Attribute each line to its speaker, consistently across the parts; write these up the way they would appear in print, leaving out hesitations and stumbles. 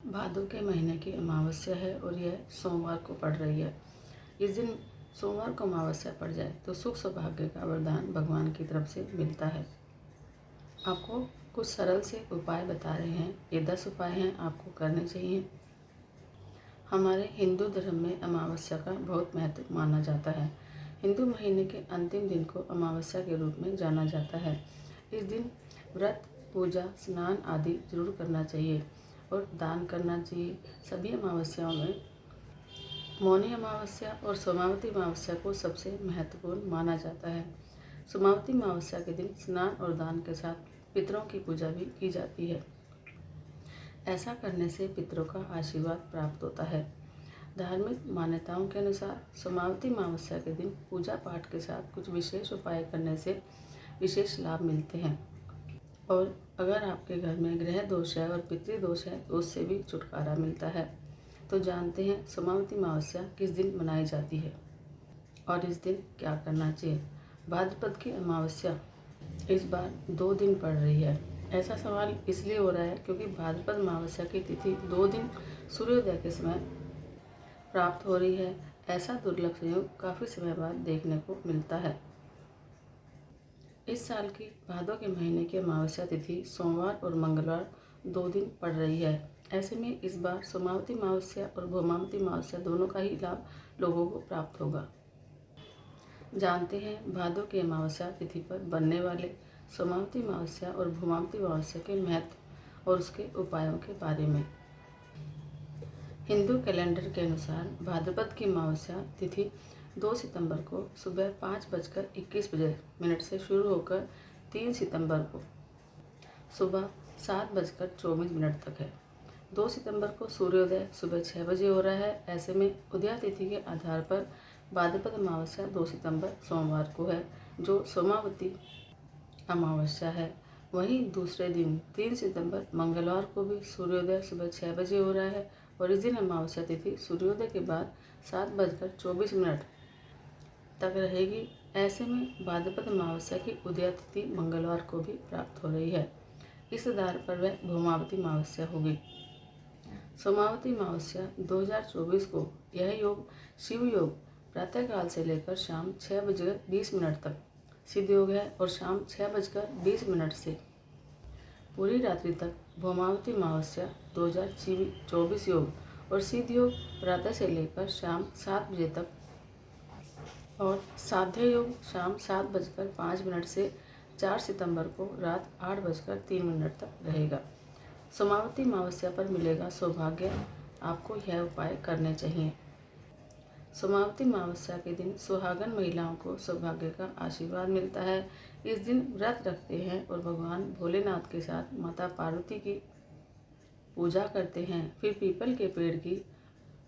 Speaker 1: भादों के महीने की अमावस्या है और यह सोमवार को पड़ रही है। इस दिन सोमवार को अमावस्या पड़ जाए तो सुख सौभाग्य का वरदान भगवान की तरफ से मिलता है। आपको कुछ सरल से उपाय बता रहे हैं। ये 10 उपाय हैं, आपको करने चाहिए। हमारे हिंदू धर्म में अमावस्या का बहुत महत्व माना जाता है। हिंदू महीने के अंतिम दिन को अमावस्या के रूप में जाना जाता है। इस दिन व्रत, पूजा, स्नान आदि जरूर करना चाहिए और दान करना चाहिए। सभी अमावस्याओं में मौनी अमावस्या और सोमावती अमावस्या को सबसे महत्वपूर्ण माना जाता है। सोमावती अमावस्या के दिन स्नान और दान के साथ पितरों की पूजा भी की जाती है। ऐसा करने से पितरों का आशीर्वाद प्राप्त होता है। धार्मिक मान्यताओं के अनुसार सोमावती अमावस्या के दिन पूजा पाठ के साथ कुछ विशेष उपाय करने से विशेष लाभ मिलते हैं। और अगर आपके घर में ग्रह दोष है और पितृदोष है तो उससे भी छुटकारा मिलता है। तो जानते हैं सोमावती अमावस्या किस दिन मनाई जाती है और इस दिन क्या करना चाहिए। भाद्रपद की अमावस्या इस बार 2 दिन पड़ रही है। ऐसा सवाल इसलिए हो रहा है क्योंकि भाद्रपद अमावस्या की तिथि 2 दिन सूर्योदय के समय प्राप्त हो रही है। ऐसा दुर्लभ संयोग काफ़ी समय बाद देखने को मिलता है। इस साल की भादों के महीने की अमावस्या तिथि सोमवार और मंगलवार 2 दिन पड़ रही है। ऐसे में इस बार सोमावती अमावस्या और भौमावती अमावस्या दोनों का ही लाभ लोगों को प्राप्त होगा। जानते हैं भादों की अमावस्या तिथि पर बनने वाले सोमावती अमावस्या और भौमावती अमावस्या के महत्व और उसके उपायों के बारे में। हिंदू कैलेंडर के अनुसार भाद्रपद की अमावस्या तिथि 2 सितंबर को सुबह 5:21 से शुरू होकर 3 सितंबर को सुबह 7:24 तक है। 2 सितंबर को सूर्योदय सुबह 6 बजे हो रहा है। ऐसे में उदया तिथि के आधार पर भाद्रपद अमावस्या 2 सितंबर सोमवार को है, जो सोमावती अमावस्या है। वहीं दूसरे दिन 3 सितंबर मंगलवार को भी सूर्योदय सुबह 6 बजे हो रहा है और इस दिन अमावस्या तिथि सूर्योदय के बाद 7:24 तक रहेगी। ऐसे में भाद्रपद अमावस्या की उदया तिथि मंगलवार को भी प्राप्त हो रही है। इस आधार पर वह भौमावती अमावस्या होगी। सोमावती अमावस्या 2024 को यह योग शिव योग प्रातःकाल से लेकर शाम 6:20 तक सिद्ध योग है और शाम 6:20 से पूरी रात्रि तक भौमावती अमावस्या 2024 योग और सिद्ध योग प्रातः से लेकर शाम 7 बजे तक और साध्य योग शाम 7:05 से 4 सितंबर को रात 8:03 तक रहेगा। सोमावती अमावस्या पर मिलेगा सौभाग्य। आपको यह उपाय करने चाहिए। सोमावती अमावस्या के दिन सुहागन महिलाओं को सौभाग्य का आशीर्वाद मिलता है। इस दिन व्रत रखते हैं और भगवान भोलेनाथ के साथ माता पार्वती की पूजा करते हैं। फिर पीपल के पेड़ की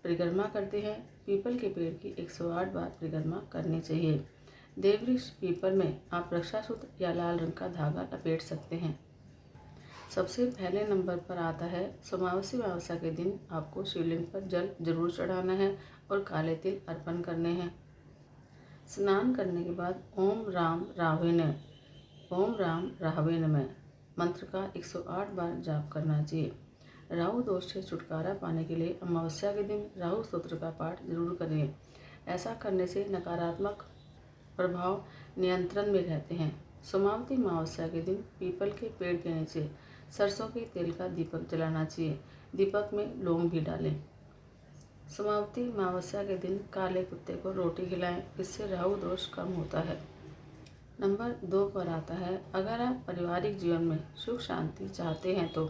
Speaker 1: परिक्रमा करते हैं। पीपल के पेड़ की 108 बार परिक्रमा करनी चाहिए। देववृक्ष पीपल में आप रक्षासूत्र या लाल रंग का धागा लपेट सकते हैं। सबसे पहले नंबर पर आता है सोमावती अमावस्या के दिन आपको शिवलिंग पर जल जरूर चढ़ाना है और काले तिल अर्पण करने हैं। स्नान करने के बाद ओम राम राहवे नमः मंत्र का 108 बार जाप करना चाहिए। राहु दोष से छुटकारा पाने के लिए अमावस्या के दिन राहु स्तोत्र का पाठ जरूर करें। ऐसा करने से नकारात्मक प्रभाव नियंत्रण में रहते हैं। सोमावती अमावस्या के दिन पीपल के पेड़ के नीचे सरसों के तेल का दीपक जलाना चाहिए। दीपक में लौंग भी डालें। सोमावती अमावस्या के दिन काले कुत्ते को रोटी खिलाएं, इससे राहु दोष कम होता है। नंबर 2 पर आता है अगर आप पारिवारिक जीवन में सुख शांति चाहते हैं तो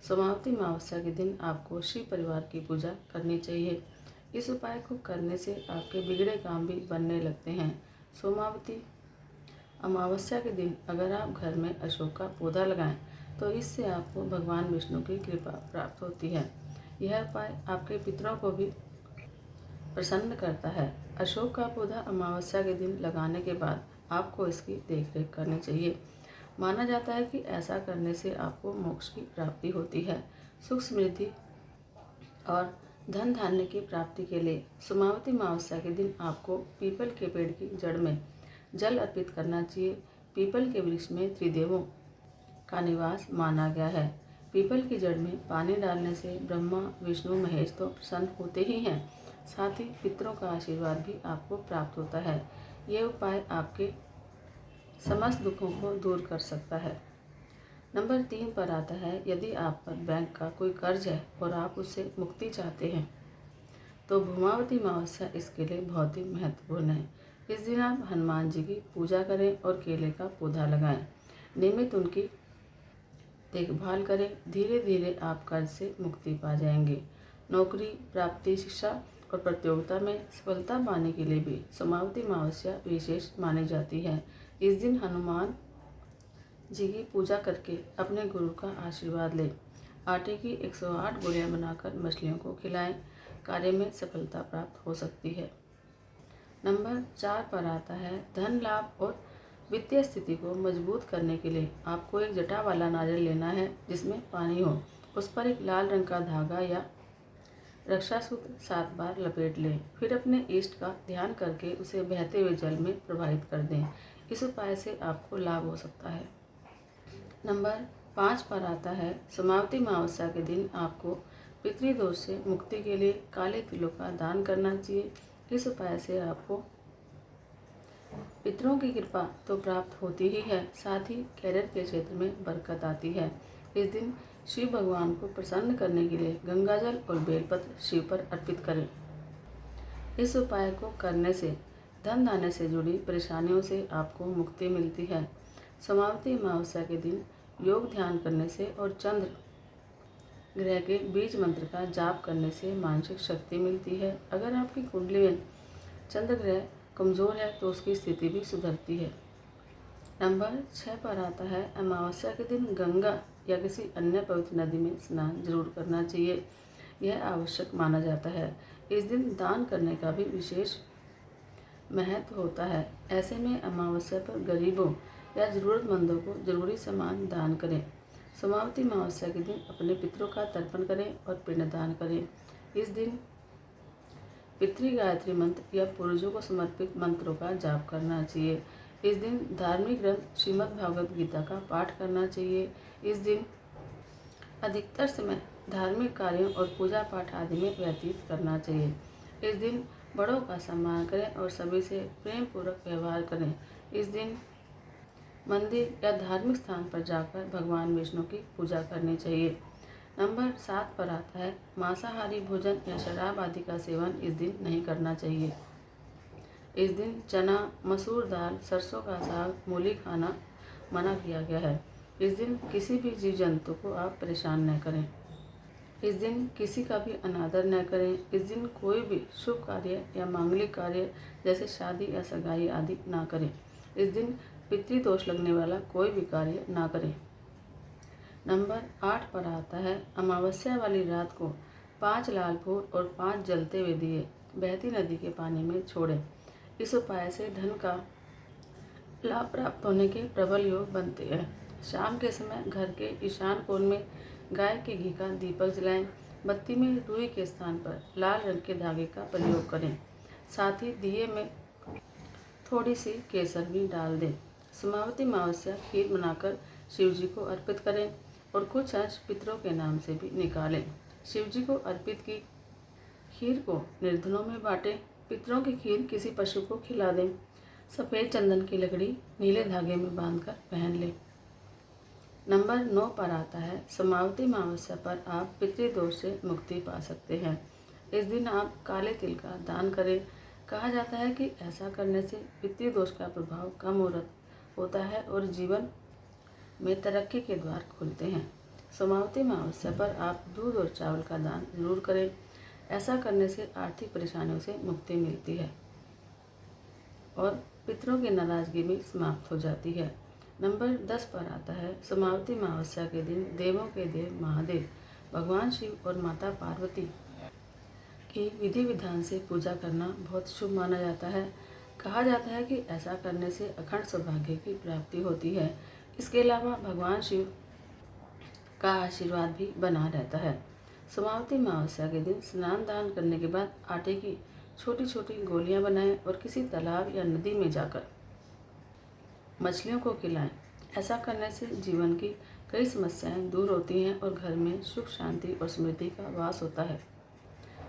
Speaker 1: सोमावती अमावस्या के दिन आपको शिव परिवार की पूजा करनी चाहिए। इस उपाय को करने से आपके बिगड़े काम भी बनने लगते हैं। सोमावती अमावस्या के दिन अगर आप घर में अशोक का पौधा लगाएं तो इससे आपको भगवान विष्णु की कृपा प्राप्त होती है। यह उपाय आपके पितरों को भी प्रसन्न करता है। अशोक का पौधा अमावस्या के दिन लगाने के बाद आपको इसकी देखरेख करनी चाहिए। माना जाता है कि ऐसा करने से आपको मोक्ष की प्राप्ति होती है। सुख समृद्धि और धन धान्य की प्राप्ति के लिए सोमावती अमावस्या के दिन आपको पीपल के पेड़ की जड़ में जल अर्पित करना चाहिए। पीपल के वृक्ष में त्रिदेवों का निवास माना गया है। पीपल की जड़ में पानी डालने से ब्रह्मा विष्णु महेश तो प्रसन्न होते ही हैं, साथ ही पितरों का आशीर्वाद भी आपको प्राप्त होता है। ये उपाय आपके समस्त दुखों को दूर कर सकता है। नंबर 3 पर आता है, यदि आप पर बैंक का कोई कर्ज है और आप उससे मुक्ति चाहते हैं तो भूमावती अमावस्या इसके लिए बहुत ही महत्वपूर्ण है। इस दिन आप हनुमान जी की पूजा करें और केले का पौधा लगाएं। नियमित उनकी देखभाल करें। धीरे धीरे आप कर्ज से मुक्ति पा जाएंगे। नौकरी, प्राप्ति, शिक्षा और प्रतियोगिता में सफलता पाने के लिए भी सोमावती अमावस्या विशेष मानी जाती है। इस दिन हनुमान जी की पूजा करके अपने गुरु का आशीर्वाद लें। आटे की 108 गोलियां बनाकर मछलियों को खिलाएं। कार्य में सफलता प्राप्त हो सकती है। नंबर 4 पर आता है, धन लाभ और वित्तीय स्थिति को मजबूत करने के लिए आपको एक जटा वाला नारियल लेना है जिसमें पानी हो। उस पर एक लाल रंग का धागा या रक्षा सूत्र 7 बार लपेट लें। फिर अपने इष्ट का ध्यान करके उसे बहते हुए जल में प्रवाहित कर दें। इस उपाय से आपको लाभ हो सकता है। नंबर 5 पर आता है, सोमावती अमावस्या के दिन आपको पितृदोष से मुक्ति के लिए काले तिलों का दान करना चाहिए। इस उपाय से आपको पितरों की कृपा तो प्राप्त होती ही है, साथ ही कैरियर के क्षेत्र में बरकत आती है। इस दिन शिव भगवान को प्रसन्न करने के लिए गंगाजल और बेलपत्र शिव पर अर्पित करें। इस उपाय को करने से धन धान्य से जुड़ी परेशानियों से आपको मुक्ति मिलती है। सोमावती अमावस्या के दिन योग ध्यान करने से और चंद्र ग्रह के बीज मंत्र का जाप करने से मानसिक शक्ति मिलती है। अगर आपकी कुंडली में चंद्र ग्रह कमजोर है तो उसकी स्थिति भी सुधरती है। नंबर 6 पर आता है, अमावस्या के दिन गंगा या किसी अन्य पवित्र नदी में स्नान जरूर करना चाहिए। यह आवश्यक माना जाता है। इस दिन दान करने का भी विशेष महत्व होता है। ऐसे में अमावस्या पर गरीबों या जरूरतमंदों को जरूरी सामान दान करें। सोमावती अमावस्या के दिन अपने पितरों का तर्पण करें और पिंडदान करें। इस दिन पितृ गायत्री मंत्र या पूर्वजों को समर्पित मंत्रों का जाप करना चाहिए। इस दिन धार्मिक ग्रंथ श्रीमद् भागवत गीता का पाठ करना चाहिए। इस दिन अधिकतर समय धार्मिक कार्यों और पूजा पाठ आदि में व्यतीत करना चाहिए। इस दिन बड़ों का सम्मान करें और सभी से प्रेम पूर्वक व्यवहार करें। इस दिन मंदिर या धार्मिक स्थान पर जाकर भगवान विष्णु की पूजा करनी चाहिए। नंबर 7 पर आता है, मांसाहारी भोजन या शराब आदि का सेवन इस दिन नहीं करना चाहिए। इस दिन चना, मसूर दाल, सरसों का साग, मूली खाना मना किया गया है। इस दिन किसी भी जीव जंतु को आप परेशान न करें। इस दिन किसी का भी अनादर न करें। इस दिन कोई भी शुभ कार्य या मांगलिक कार्य जैसे शादी या सगाई आदि ना करें। इस दिन पितृदोष लगने वाला कोई भी कार्य ना करें। नंबर 8 पर आता है, अमावस्या वाली रात को 5 लाल फूल और 5 जलते हुए दिए बहती नदी के पानी में छोड़ें। इस उपाय से धन का लाभ प्राप्त होने के प्रबल योग बनते हैं। शाम के समय घर के ईशान कोण में गाय के घी का दीपक जलाएं। बत्ती में रुई के स्थान पर लाल रंग के धागे का प्रयोग करें। साथ ही दिए में थोड़ी सी केसर भी डाल दें। सोमावती अमावस्या खीर बनाकर शिव जी को अर्पित करें और कुछ अंश पितरों के नाम से भी निकालें। शिव जी को अर्पित की खीर को निर्धनों में बांटें। पितरों की खीर किसी पशु को खिला दें। सफ़ेद चंदन की लकड़ी नीले धागे में बांधकर पहन लें। नंबर 9 पर आता है, सोमावती अमावस्या पर आप पितृदोष से मुक्ति पा सकते हैं। इस दिन आप काले तिल का दान करें। कहा जाता है कि ऐसा करने से पितृदोष का प्रभाव कम होता है और जीवन में तरक्की के द्वार खुलते हैं। सोमावती अमावस्या पर आप दूध और चावल का दान जरूर करें। ऐसा करने से आर्थिक परेशानियों से मुक्ति मिलती है और पितरों की नाराजगी भी समाप्त हो जाती है। नंबर 10 पर आता है, सोमावती अमावस्या के दिन देवों के देव महादेव भगवान शिव और माता पार्वती की विधि विधान से पूजा करना बहुत शुभ माना जाता है। कहा जाता है कि ऐसा करने से अखंड सौभाग्य की प्राप्ति होती है। इसके अलावा भगवान शिव का आशीर्वाद भी बना रहता है। सोमावती अमावस्या के दिन स्नान दान करने के बाद आटे की छोटी छोटी गोलियां बनाएं और किसी तालाब या नदी में जाकर मछलियों को खिलाएं। ऐसा करने से जीवन की कई समस्याएं दूर होती हैं और घर में सुख शांति और समृद्धि का वास होता है।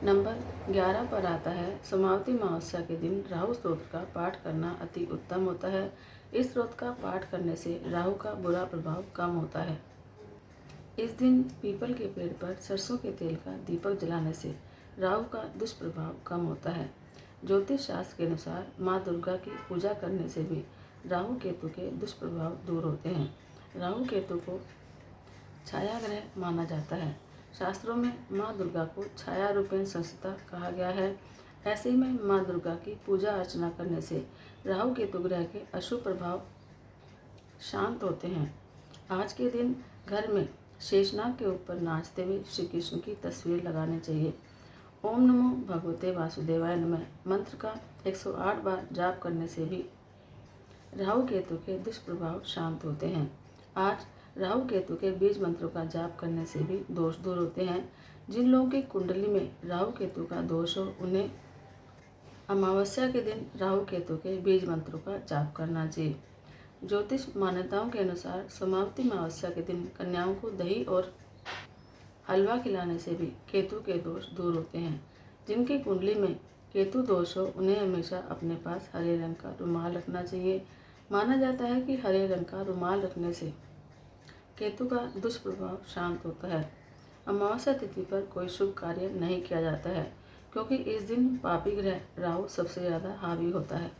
Speaker 1: नंबर 11 पर आता है, सोमावती अमावस्या के दिन राहु स्तोत्र का पाठ करना अति उत्तम होता है। इस स्तोत्र का पाठ करने से राहु का बुरा प्रभाव कम होता है। इस दिन पीपल के पेड़ पर सरसों के तेल का दीपक जलाने से राहु का दुष्प्रभाव कम होता है। ज्योतिष शास्त्र के अनुसार माँ दुर्गा की पूजा करने से भी राहु केतु के दुष्प्रभाव दूर होते हैं। राहु केतु को छाया ग्रह माना जाता है। शास्त्रों में माँ दुर्गा को छाया रूपेण संस्थिता कहा गया है। ऐसे में माँ दुर्गा की पूजा अर्चना करने से राहु केतु ग्रह के अशुभ प्रभाव शांत होते हैं। आज के दिन घर में शेषनाग के ऊपर नाचते हुए श्री कृष्ण की तस्वीर लगानी चाहिए। ओम नमो भगवते वासुदेवाय नमः मंत्र का 108 बार जाप करने से भी राहु केतु के दुष्प्रभाव शांत होते हैं। आज राहु केतु के बीज मंत्रों का जाप करने से भी दोष दूर होते हैं। जिन लोगों की कुंडली में राहु केतु का दोष हो, उन्हें अमावस्या के दिन राहु केतु के बीज मंत्रों का जाप करना चाहिए। ज्योतिष मान्यताओं के अनुसार सोमावती अमावस्या के दिन कन्याओं को दही और हलवा खिलाने से भी केतु के दोष दूर होते हैं। जिनकी कुंडली में केतु दोष हो, उन्हें हमेशा अपने पास हरे रंग का रुमाल रखना चाहिए। माना जाता है कि हरे रंग का रुमाल रखने से केतु का दुष्प्रभाव शांत होता है। अमावस्या तिथि पर कोई शुभ कार्य नहीं किया जाता है, क्योंकि इस दिन पापी ग्रह राहु सबसे ज़्यादा हावी होता है।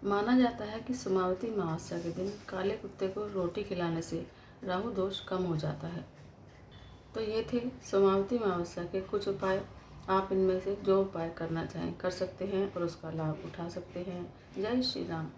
Speaker 1: माना जाता है कि सोमावती अमावस्या के दिन काले कुत्ते को रोटी खिलाने से राहु दोष कम हो जाता है। तो ये थे सोमावती अमावस्या के कुछ उपाय। आप इनमें से जो उपाय करना चाहें कर सकते हैं और उसका लाभ उठा सकते हैं। जय श्री राम।